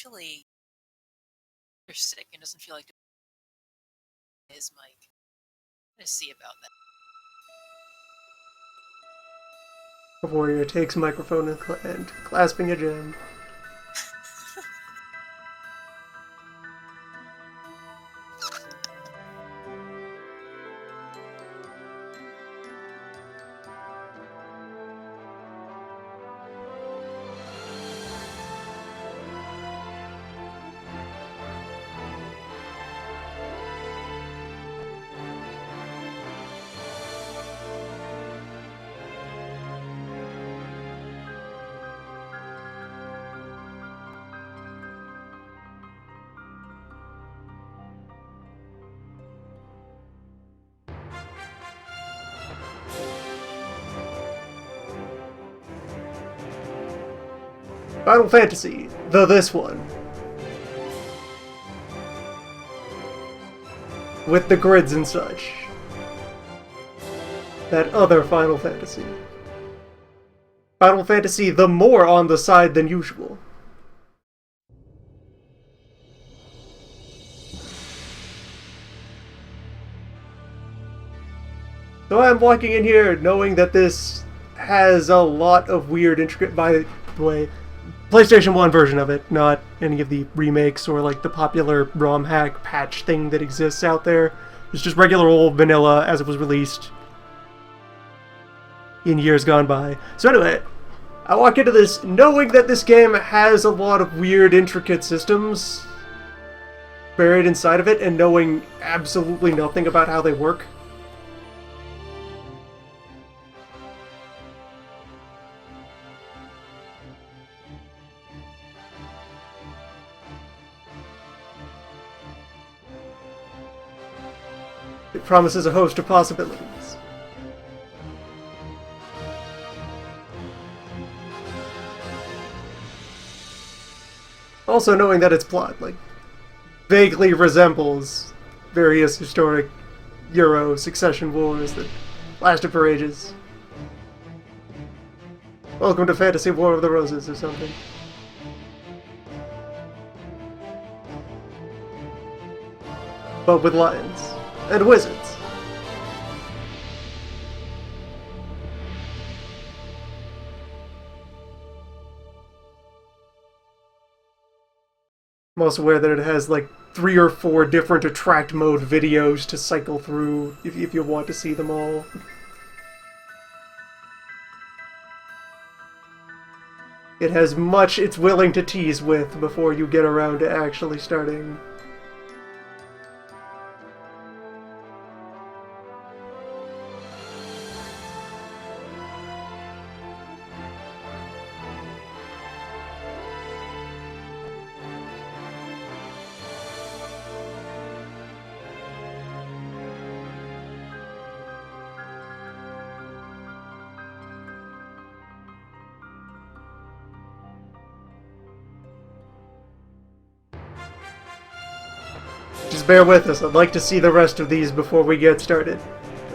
actually you're sick and doesn't feel like his mic. Let's see about that. Warrior takes microphone and clasping a gem. Final Fantasy, this one. With the grids and such. That other Final Fantasy. Final Fantasy, the more on the side than usual. So I'm walking in here knowing that this has a lot of weird, intricate, by the way, PlayStation 1 version of it, not any of the remakes or like the popular ROM hack patch thing that exists out there. It's just regular old vanilla as it was released in years gone by. So anyway, I walk into this knowing that this game has a lot of weird, intricate systems buried inside of it and knowing absolutely nothing about how they work. It promises a host of possibilities. Also knowing that its plot, vaguely resembles various historic Euro succession wars that lasted for ages. Welcome to Fantasy War of the Roses or something. But with lions. And wizards. I'm also aware that it has 3 or 4 different attract mode videos to cycle through if you want to see them all. It has much it's willing to tease with before you get around to actually starting. Just bear with us, I'd like to see the rest of these before we get started.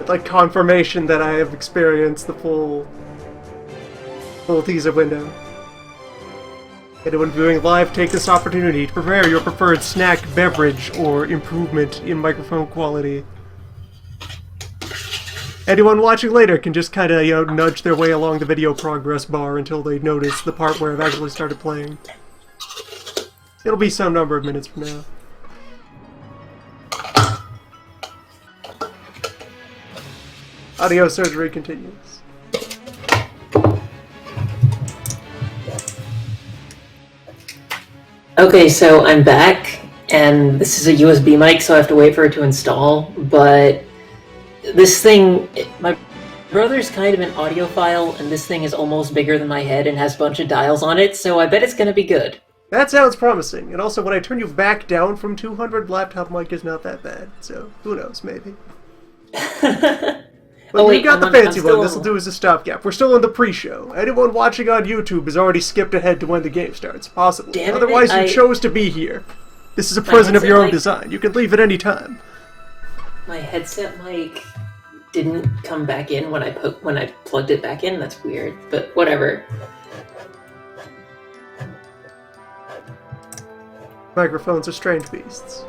I'd like confirmation that I have experienced the full teaser window. Anyone viewing live, take this opportunity to prepare your preferred snack, beverage, or improvement in microphone quality. Anyone watching later can just kind of, nudge their way along the video progress bar until they notice the part where I've actually started playing. It'll be some number of minutes from now. Audio surgery continues. Okay, so I'm back, and this is a USB mic, so I have to wait for it to install, but this thing, my brother's kind of an audiophile, and this thing is almost bigger than my head and has a bunch of dials on it, so I bet it's gonna be good. That sounds promising, and also when I turn you back down from 200, laptop mic is not that bad, so who knows, maybe. But we got the fancy one. This'll do as a stopgap. We're still in the pre-show. Anyone watching on YouTube has already skipped ahead to when the game starts. Possible. Damn it, Otherwise, you chose to be here. This is a present of your own design. You can leave at any time. My headset mic didn't come back in when I plugged it back in. That's weird, but whatever. Microphones are strange beasts.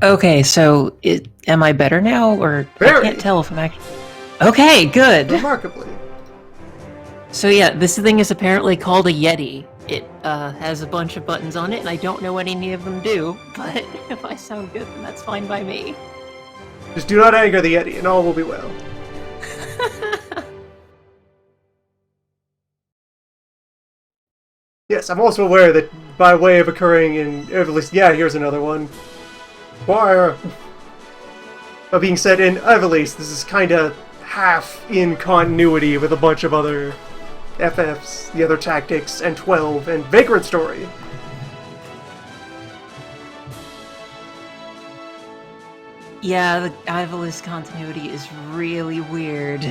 Okay, so am I better now, or Very. I can't tell if I'm actually. Okay, good. Remarkably. So yeah, this thing is apparently called a Yeti. It has a bunch of buttons on it, and I don't know what any of them do. But if I sound good, then that's fine by me. Just do not anger the Yeti, and all will be well. Yes, I'm also aware that by way of occurring in, at least, yeah, here's another one. Choir! Being said in Evelise, this is kinda half in continuity with a bunch of other FFs, the other tactics, and 12, and Vagrant Story. Yeah, the Ivalus continuity is really weird.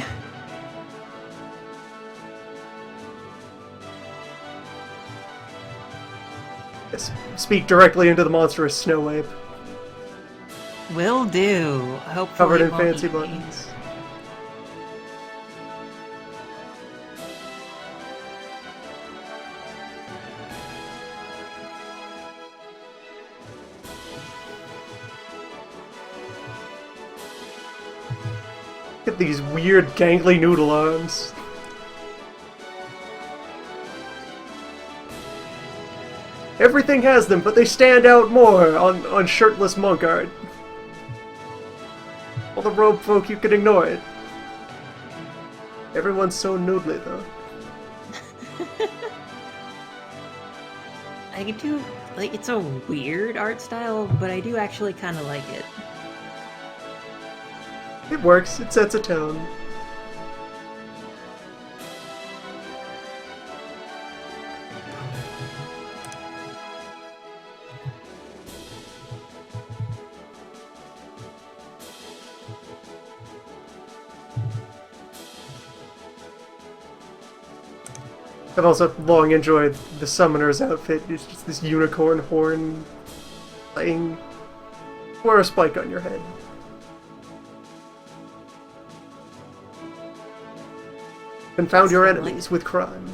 Yes, speak directly into the monstrous snow ape, Will do. Hopefully covered it in won't fancy eat me. buttons. Look at these weird gangly noodle arms. Everything has them, but they stand out more on shirtless monk art. All the robe folk, you can ignore it. Everyone's so noodly, though. I do, like, it's a weird art style, but I do actually kind of like it. It works, it sets a tone. I've also long enjoyed the summoner's outfit. It's just this unicorn horn playing. Wear a spike on your head. Confound your enemies with crime.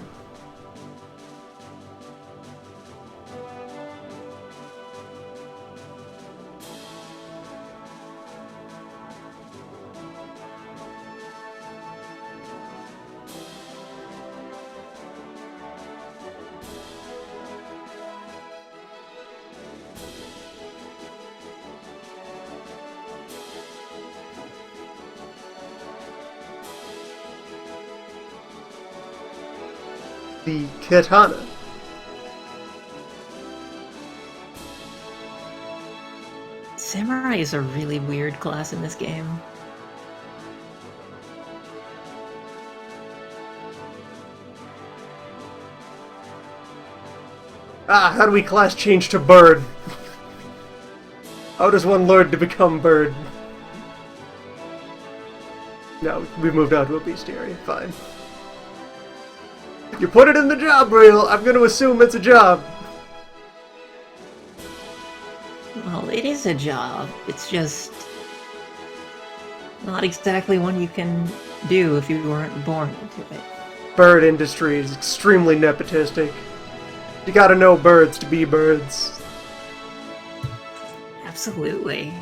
The katana. Samurai is a really weird class in this game. Ah, how do we class change to bird? How does one learn to become bird? No, we've moved on to a bestiary. Fine. You put it in the job reel, I'm gonna assume it's a job. Well, it is a job. It's just not exactly one you can do if you weren't born into it. Bird industry is extremely nepotistic. You gotta know birds to be birds. Absolutely.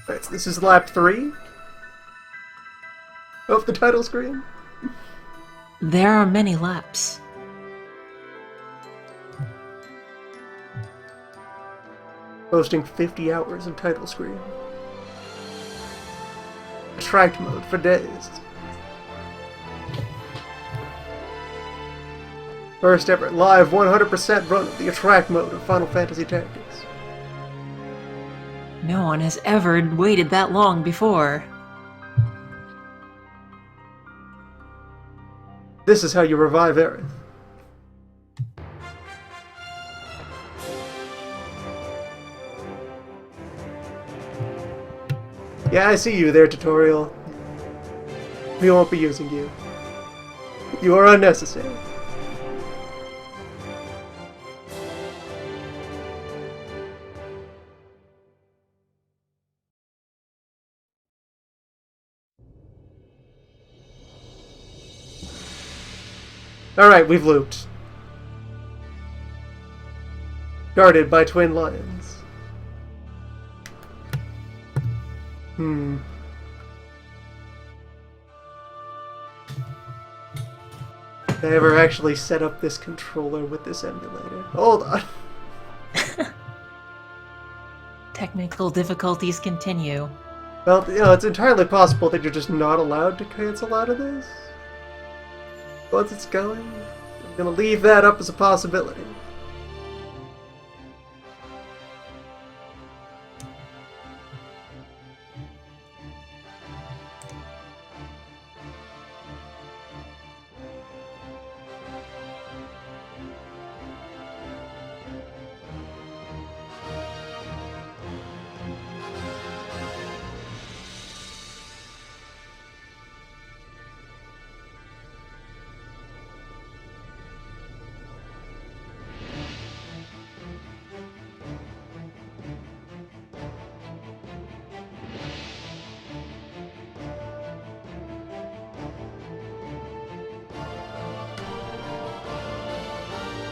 Right, so this is lap 3 of the title screen. There are many laps. Boasting 50 hours of title screen. attract mode for days. First ever live 100% run of the attract mode of Final Fantasy Tactics. No one has ever waited that long before. This is how you revive Aerith. Yeah, I see you there, tutorial. We won't be using you. You are unnecessary. Alright, we've looped. Guarded by twin lions. I ever actually set up this controller with this emulator? Hold on. Technical difficulties continue. Well, you know, it's entirely possible that you're just not allowed to cancel out of this. Once it's going, I'm gonna leave that up as a possibility.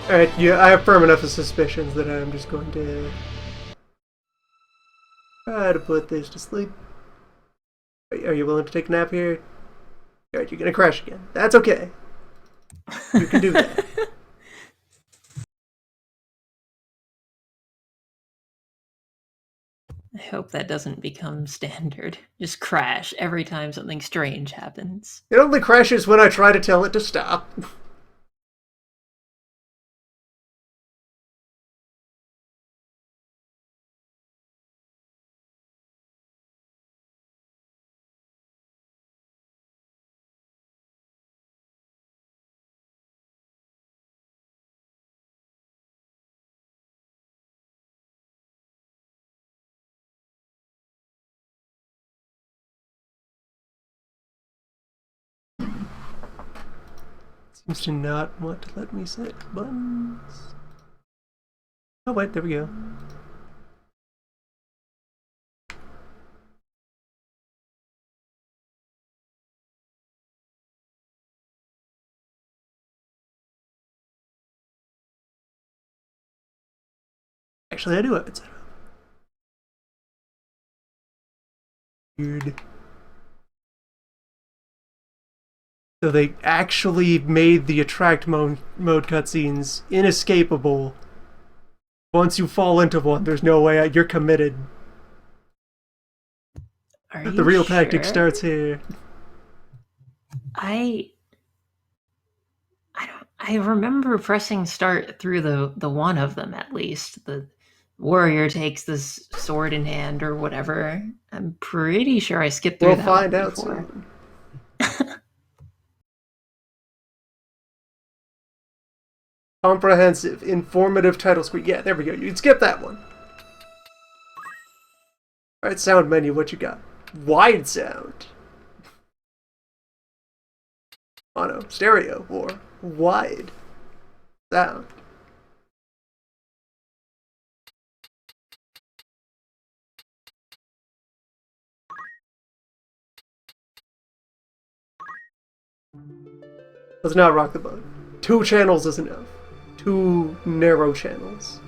Alright, yeah, I have firm enough of suspicions that I'm just going to try to put this to sleep. Are you willing to take a nap here? Alright, you're gonna crash again. That's okay. You can do that. I hope that doesn't become standard. Just crash every time something strange happens. It only crashes when I try to tell it to stop. Seems to not want to let me set buttons. Oh wait, there we go. Actually, I do have it set up. Weird. So they actually made the attract mode cutscenes inescapable. Once you fall into one, there's no way you're committed. Are you The real sure? tactic starts here. I remember pressing start through the one of them at least. The warrior takes this sword in hand or whatever. I'm pretty sure I skipped through We'll that find one out before. soon. Comprehensive, informative title screen. Yeah, there we go. You can skip that one. Alright, sound menu, what you got? Wide sound. Mono, stereo, or wide sound. Let's not rock the boat. 2 channels is enough. 2 narrow channels.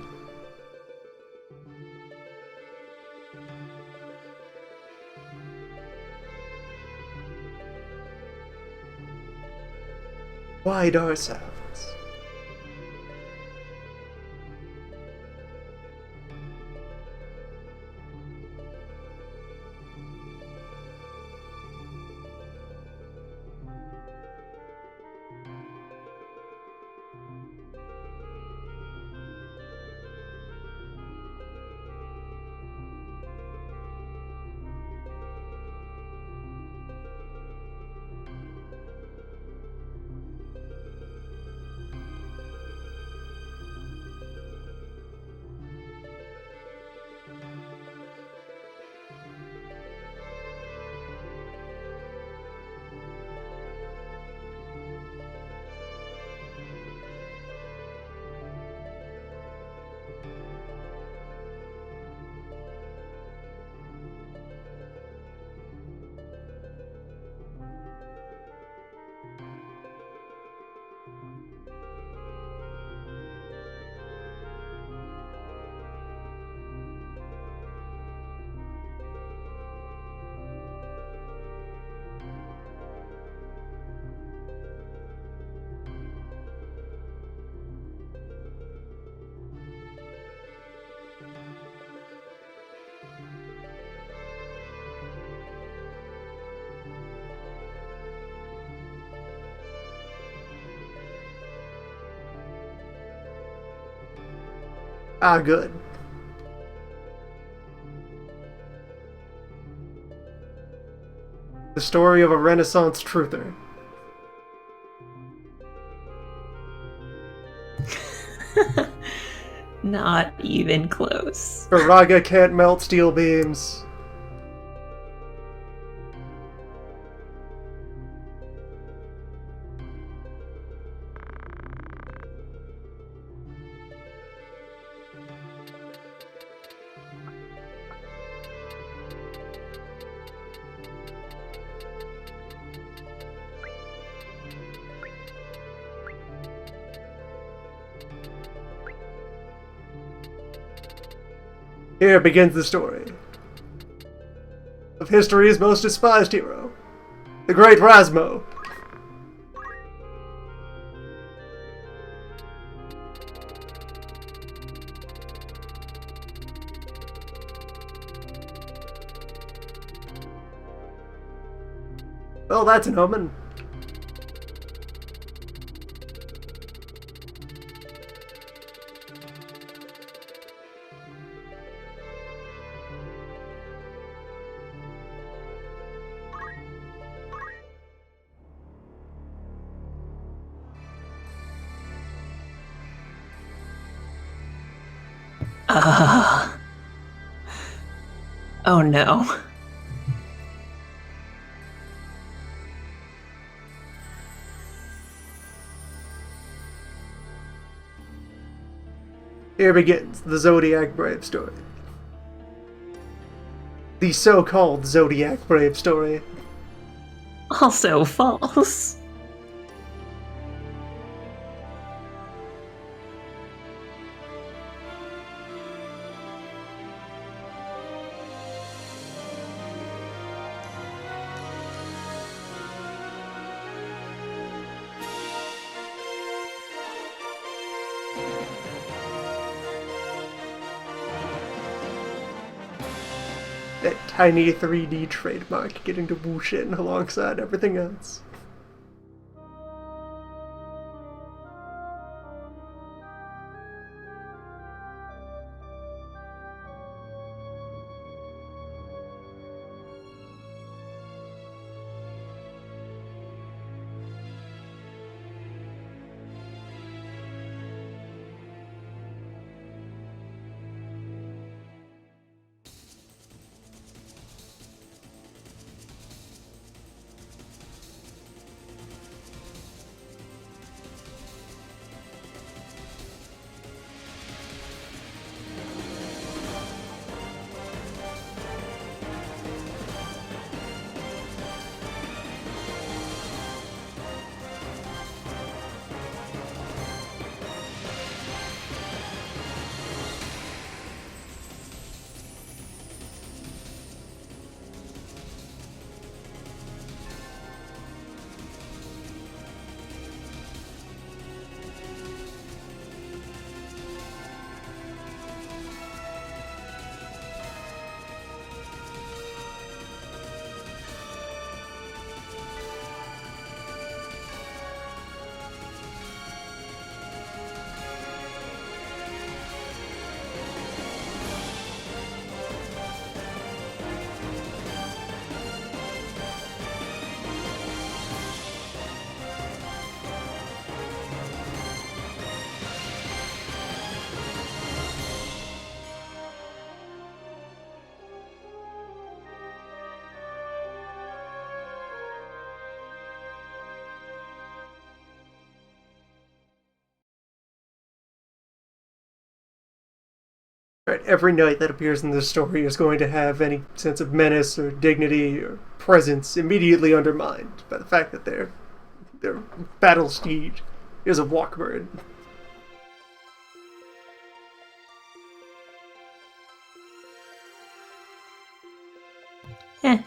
Wide are sounds. Ah, good. The story of a Renaissance truther. Not even close. Baraga can't melt steel beams. Here begins the story of history's most despised hero, the great Rasmo. Well, that's an omen. Oh no. Here begins the Zodiac Brave story. The so-called Zodiac Brave story. Also false. That tiny 3D trademark getting to whoosh in alongside everything else. Right, every knight that appears in this story is going to have any sense of menace or dignity or presence immediately undermined by the fact that their battle steed is a walkbird. Eh.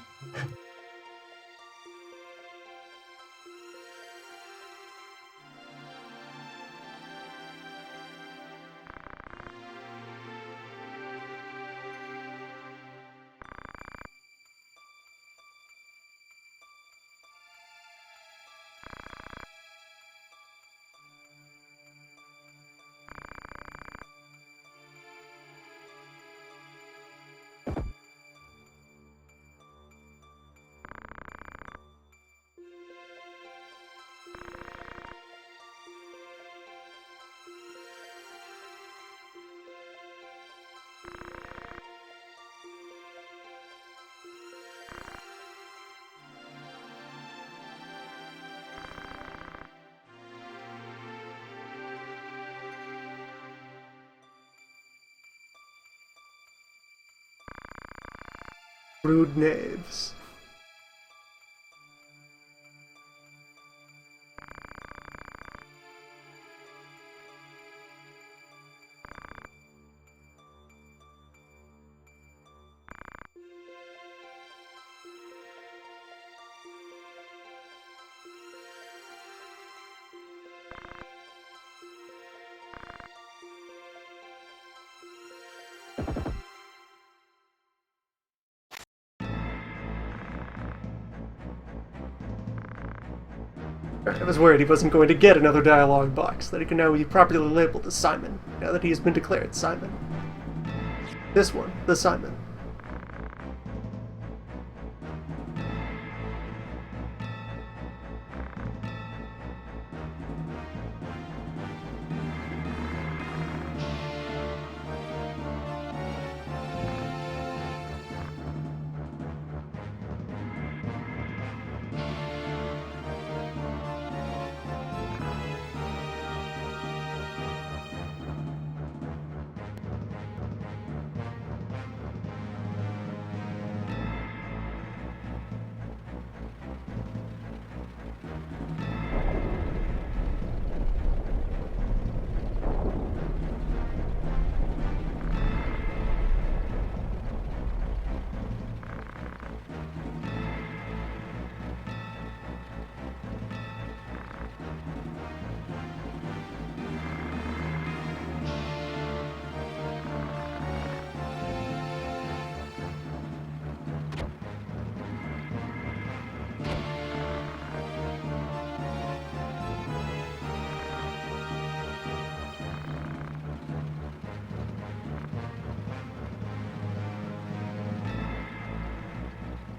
Rude knaves. I was worried he wasn't going to get another dialogue box, that he can now be properly labeled as Simon, now that he has been declared Simon. This one, the Simon.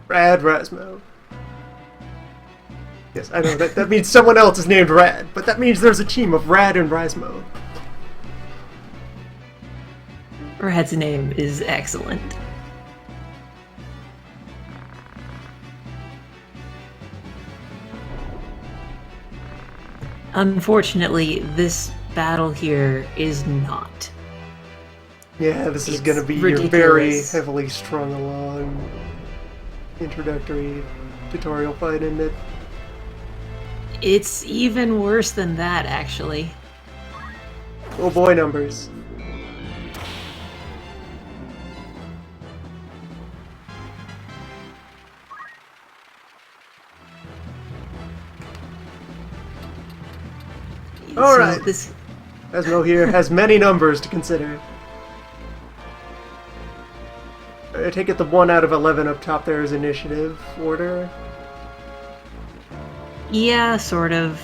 Rad Rasmo. Yes, I know, that means someone else is named Rad, but that means there's a team of Rad and Rasmo. Rad's name is excellent. Unfortunately, this battle here is not. Yeah, this is It's gonna be your very ridiculous. heavily strung along introductory tutorial fight, isn't it? It's even worse than that, actually. Oh boy, numbers. All So right. This Asmo here has many numbers to consider. I take it the 1 out of 11 up top there is initiative order. Yeah, sort of.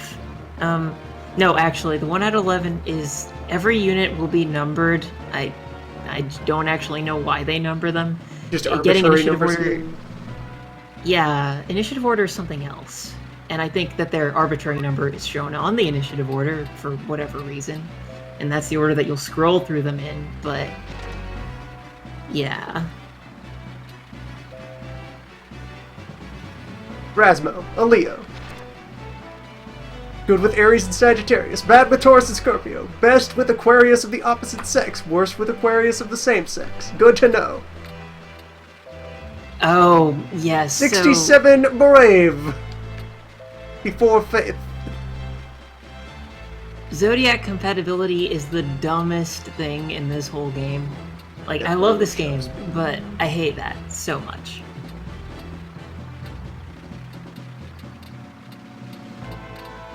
No, actually, the 1 out of 11 is every unit will be numbered. I don't actually know why they number them. Just Getting arbitrary initiative number order. scheme. Yeah, initiative order is something else. And I think that their arbitrary number is shown on the initiative order for whatever reason. And that's the order that you'll scroll through them in, but yeah. Rasmo, a Leo. Good with Aries and Sagittarius, bad with Taurus and Scorpio, best with Aquarius of the opposite sex, worst with Aquarius of the same sex. Good to know. Oh, yes. 67 brave. Before faith. Zodiac compatibility is the dumbest thing in this whole game. Like, I love this game, but I hate that so much.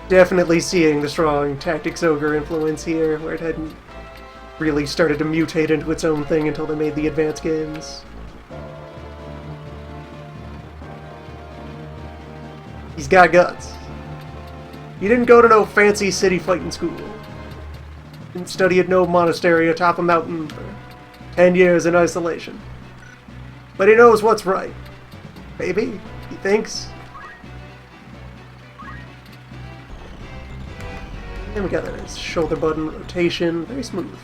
Definitely seeing the strong Tactics Ogre influence here, where it hadn't really started to mutate into its own thing until they made the advanced games. He's got guts. He didn't go to no fancy city fighting school. Didn't study at no monastery atop a mountain for 10 years in isolation. But he knows what's right. Maybe, he thinks. And we got that nice shoulder button rotation, very smooth.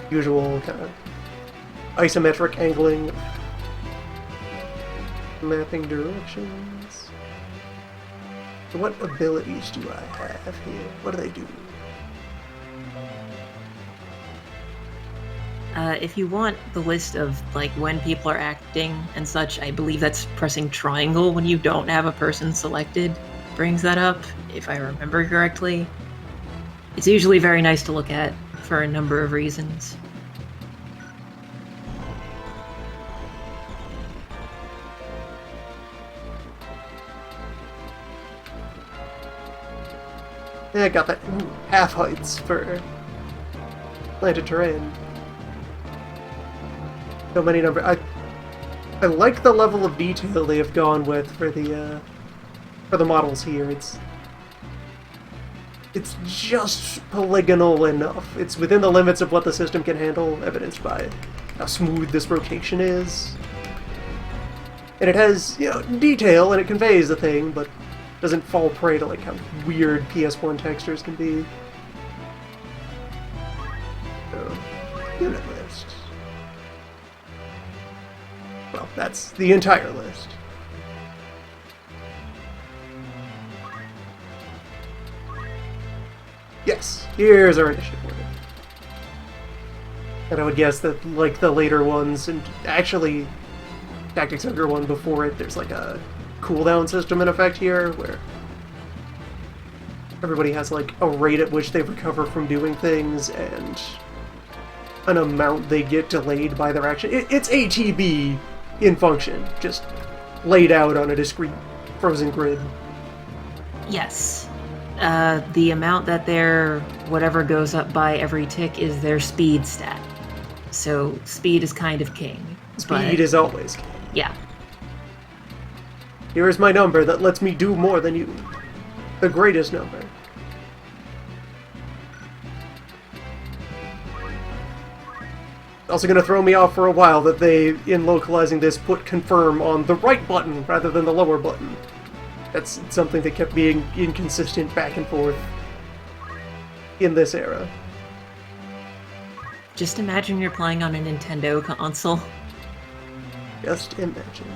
Usual kind of isometric angling, mapping directions. So what abilities do I have here? What do they do? If you want the list of like when people are acting and such, I believe that's pressing triangle when you don't have a person selected brings that up, if I remember correctly. It's usually very nice to look at for a number of reasons. Yeah, I got that half heights for planted terrain. So many number. I like the level of detail they have gone with for the models here. It's just polygonal enough. It's within the limits of what the system can handle, evidenced by how smooth this rotation is. And it has, detail, and it conveys the thing, but doesn't fall prey to like how weird PS1 textures can be. So, unit list. Well, that's the entire list. Yes, here's our initiative order. And I would guess that, like the later ones, and actually, Tactics Ogre one before it, there's like a cooldown system in effect here, where everybody has like a rate at which they recover from doing things, and an amount they get delayed by their action. It's ATB in function, just laid out on a discrete frozen grid. Yes. The amount that their whatever goes up by every tick is their speed stat. So speed is kind of king. Speed is always king. Yeah. Here is my number that lets me do more than you. The greatest number. Also gonna throw me off for a while that they, in localizing this, put confirm on the right button rather than the lower button. That's something that kept being inconsistent back and forth in this era. Just imagine you're playing on a Nintendo console. Just imagine.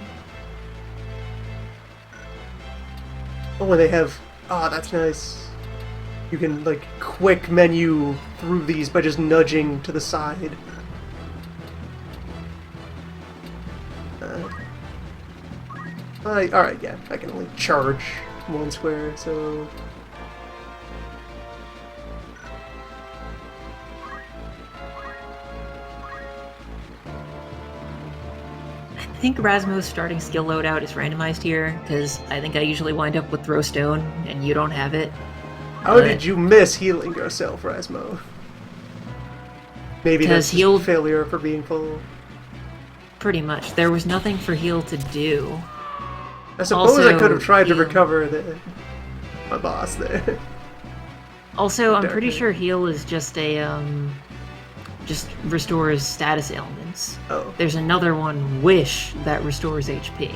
Oh, and they have... Ah, that's nice. You can, like, quick menu through these by just nudging to the side. Alright, yeah, I can only charge one square, so... I think Rasmo's starting skill loadout is randomized here, because I think I usually wind up with Throw Stone, and you don't have it. How did you miss healing yourself, Rasmo? Maybe that's just failure for being full. Pretty much. There was nothing for heal to do. I suppose Also, I could have tried to recover my boss there. Also, I'm pretty sure heal is just a, just restores status ailments. Oh. There's another one, Wish, that restores HP.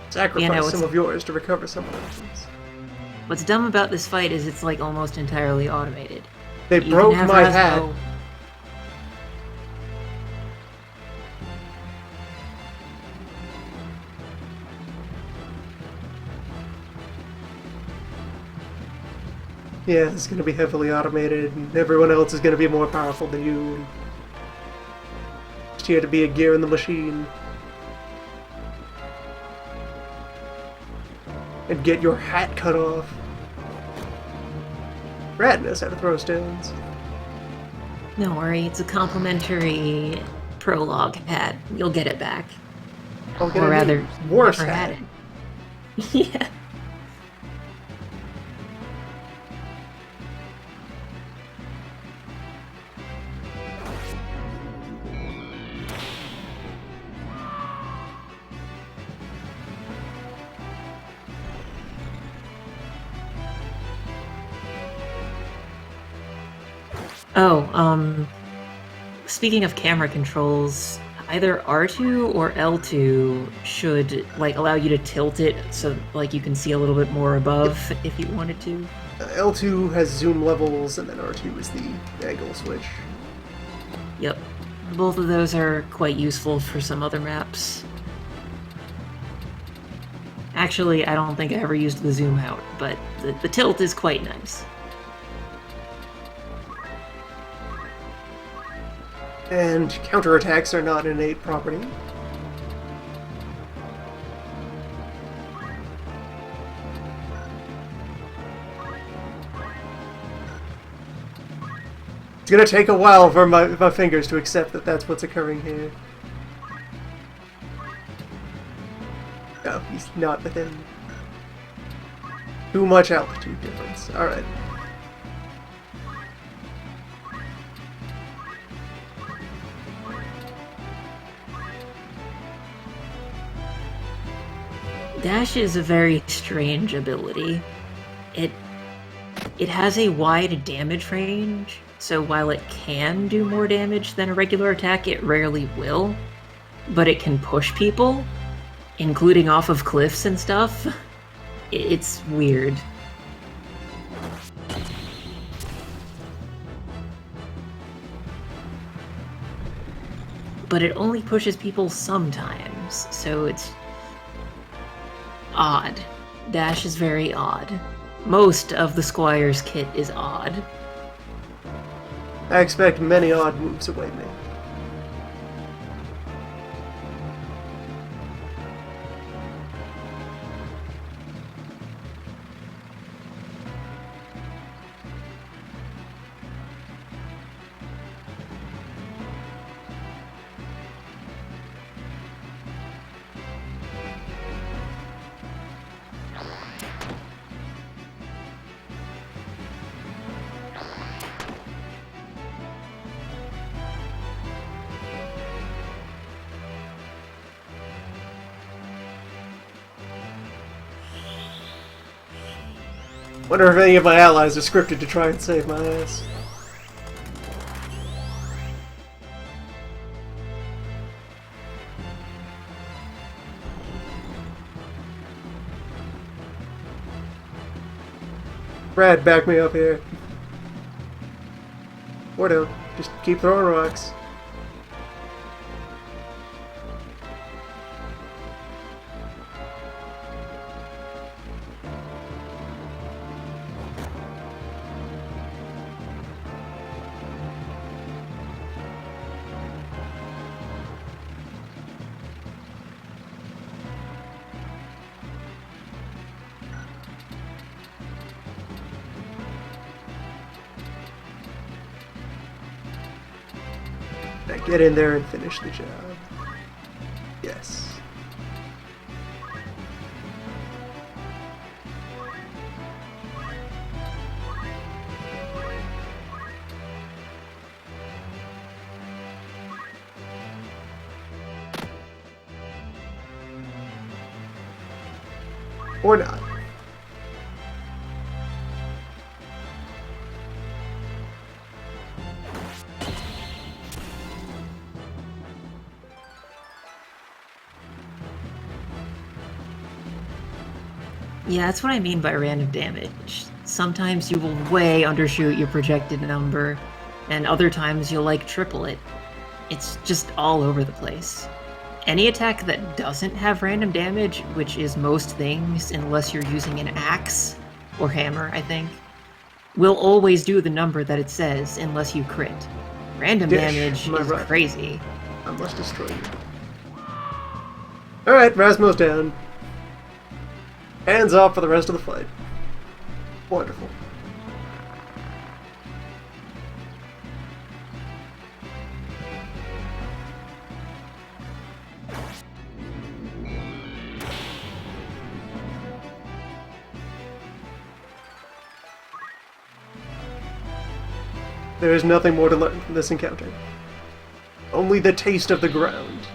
Sacrifice some of yours to recover some of those. What's dumb about this fight is it's like almost entirely automated. They broke my hat. Yeah, it's going to be heavily automated, and everyone else is going to be more powerful than you. Just here to be a gear in the machine. And get your hat cut off. Brad knows how to throw stones. Don't worry, it's a complimentary prologue hat. You'll get it back. I'll get or rather, worse never hat. had it. Yeah. Oh, speaking of camera controls, either R2 or L2 should, like, allow you to tilt it so, like, you can see a little bit more above if you wanted to. L2 has zoom levels, and then R2 is the angle switch. Yep. Both of those are quite useful for some other maps. Actually, I don't think I ever used the zoom out, but the tilt is quite nice. And counterattacks are not an innate property. It's gonna take a while for my fingers to accept that that's what's occurring here. No, he's not within too much altitude difference. Alright. Dash is a very strange ability. It has a wide damage range, so while it can do more damage than a regular attack, it rarely will. But it can push people, including off of cliffs and stuff. It's weird. But it only pushes people sometimes, so it's odd. Dash is very odd. Most of the Squire's kit is odd. I expect many odd moves await me. Wonder if any of my allies are scripted to try and save my ass. Brad, back me up here. Or don't. Just keep throwing rocks. Now get in there and finish the job. Yes. Or not. Yeah, that's what I mean by random damage. Sometimes you will way undershoot your projected number, and other times you'll like triple it. It's just all over the place. Any attack that doesn't have random damage, which is most things unless you're using an axe or hammer, I think, will always do the number that it says unless you crit. Random damage is crazy. I must destroy you. Alright, Rasmo's down. Hands off for the rest of the fight. Wonderful. There is nothing more to learn from this encounter. Only the taste of the ground.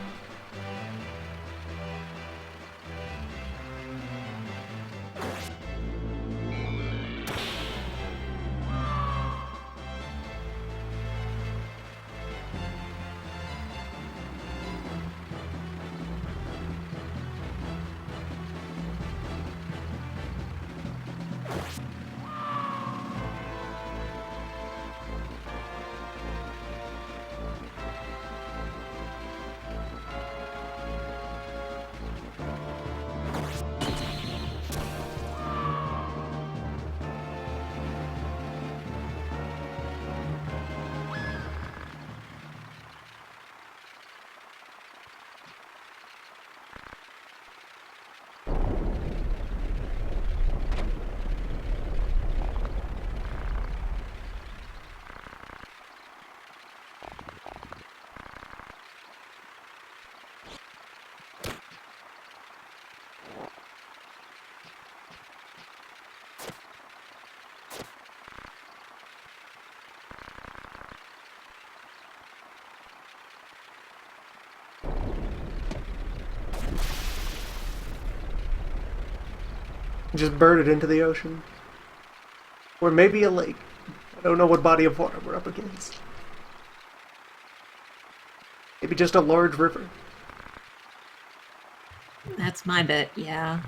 Just burn it into the ocean. Or maybe a lake. I don't know what body of water we're up against. Maybe just a large river. That's my bet, yeah.